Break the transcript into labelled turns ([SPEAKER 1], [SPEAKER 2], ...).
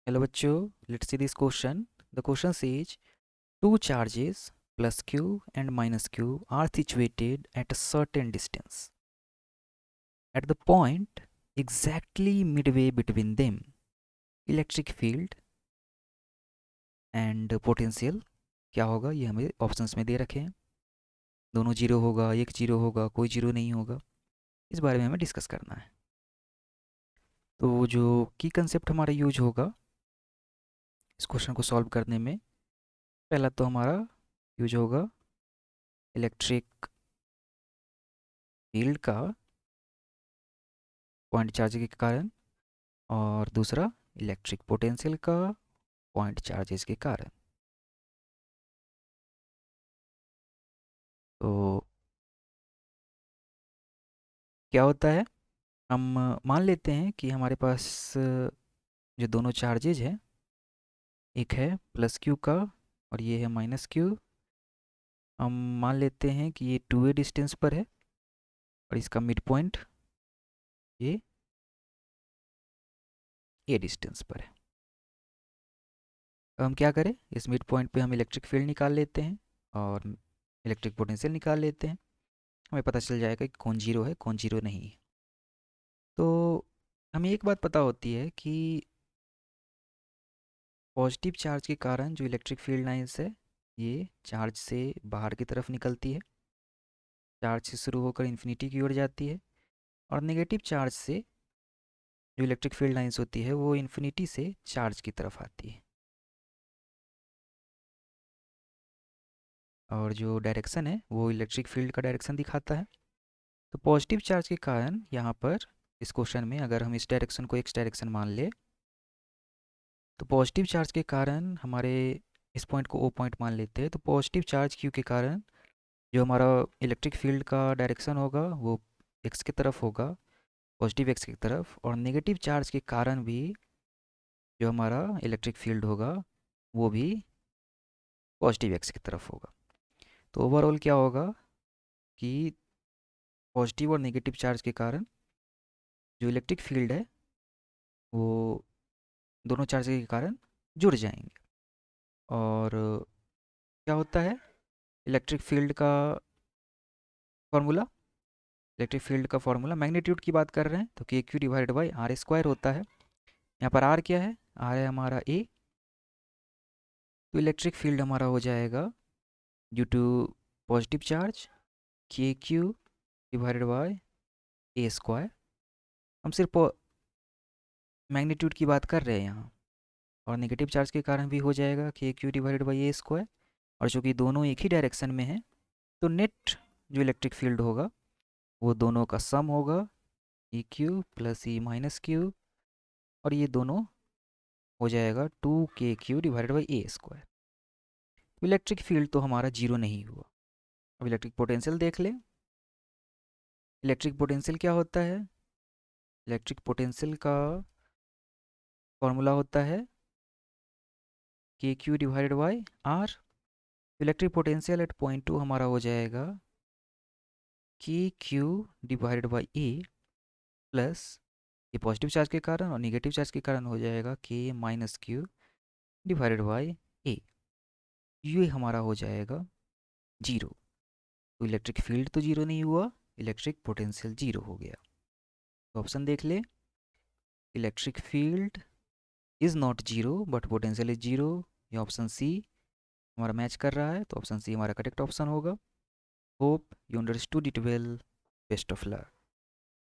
[SPEAKER 1] Hello bachcho, let's see this question. The question says two charges plus q and minus q are situated at a certain distance. At the point exactly midway between them, electric field and potential क्या होगा ये हमें options में दे रखे हैं. दोनों zero होगा, एक जीरो होगा, कोई जीरो नहीं होगा. इस बारे में हमें डिस्कस करना है. तो जो की कंसेप्ट हमारा यूज होगा इस क्वेश्चन को सॉल्व करने में, पहला तो हमारा यूज होगा इलेक्ट्रिक फील्ड का पॉइंट चार्ज के कारण, और दूसरा इलेक्ट्रिक पोटेंशियल का पॉइंट चार्जेस के कारण. तो क्या होता है, हम मान लेते हैं कि हमारे पास जो दोनों चार्जेज हैं, एक है प्लस क्यू का और ये है माइनस क्यू. हम मान लेते हैं कि ये 2a डिस्टेंस पर है और इसका मिड पॉइंट ये a डिस्टेंस पर है. अब हम क्या करें, इस मिड पॉइंट पे हम इलेक्ट्रिक फील्ड निकाल लेते हैं और इलेक्ट्रिक पोटेंशियल निकाल लेते हैं. हमें पता चल जाएगा कि कौन जीरो है कौन जीरो नहीं है. तो हमें एक बात पता होती है कि पॉजिटिव चार्ज के कारण जो इलेक्ट्रिक फील्ड लाइंस है ये चार्ज से बाहर की तरफ निकलती है, चार्ज से शुरू होकर इन्फिनिटी की ओर जाती है. और नेगेटिव चार्ज से जो इलेक्ट्रिक फील्ड लाइंस होती है वो इन्फिनिटी से चार्ज की तरफ आती है. और जो डायरेक्शन है वो इलेक्ट्रिक फील्ड का डायरेक्शन दिखाता है. तो पॉजिटिव चार्ज के कारण यहाँ पर इस क्वेश्चन में अगर हम इस डायरेक्शन को एक्स डायरेक्शन मान ले, तो पॉजिटिव चार्ज के कारण हमारे इस पॉइंट को ओ पॉइंट मान लेते हैं. तो पॉजिटिव चार्ज क्यू के कारण जो हमारा इलेक्ट्रिक फील्ड का डायरेक्शन होगा वो एक्स की तरफ होगा, पॉजिटिव एक्स की तरफ. और नेगेटिव चार्ज के कारण भी जो हमारा इलेक्ट्रिक फील्ड होगा वो भी पॉजिटिव एक्स की तरफ होगा. तो ओवरऑल क्या होगा कि पॉजिटिव और नेगेटिव चार्ज के कारण जो इलेक्ट्रिक फील्ड है वो दोनों चार्ज के कारण जुड़ जाएंगे. और क्या होता है इलेक्ट्रिक फील्ड का फॉर्मूला, इलेक्ट्रिक फील्ड का फॉर्मूला मैग्नीट्यूड की बात कर रहे हैं तो K Q divided by R square होता है. यहाँ पर आर क्या है, आर है हमारा ए. तो इलेक्ट्रिक फील्ड हमारा हो जाएगा ड्यू टू पॉजिटिव चार्ज के Q divided by A square. हम सिर्फ मैग्नीट्यूड की बात कर रहे हैं यहाँ. और नेगेटिव चार्ज के कारण भी हो जाएगा K Q divided by A square. और चूँकि दोनों एक ही डायरेक्शन में हैं तो नेट जो इलेक्ट्रिक फील्ड होगा वो दोनों का सम होगा, E Q plus E minus Q. और ये दोनों हो जाएगा 2k Q divided by A square. Electric field तो हमारा जीरो नहीं हुआ. अब इलेक्ट्रिक पोटेंशियल देख लें. इलेक्ट्रिक पोटेंशियल क्या होता है, इलेक्ट्रिक पोटेंशियल का फॉर्मूला होता है K Q divided by R. Electric potential at point 2 हमारा हो जाएगा K Q divided by A plus ये पॉजिटिव चार्ज के कारण और निगेटिव चार्ज के कारण हो जाएगा के माइनस क्यू डिवाइडेड बाई ए. ये हमारा हो जाएगा जीरो. तो इलेक्ट्रिक फील्ड तो जीरो नहीं हुआ, इलेक्ट्रिक पोटेंशियल जीरो हो गया. तो ऑप्शन देख ले, electric field is not zero but potential is zero. ये ऑप्शन सी हमारा मैच कर रहा है, तो ऑप्शन सी हमारा करेक्ट ऑप्शन होगा. Hope you understood it well. Best of luck.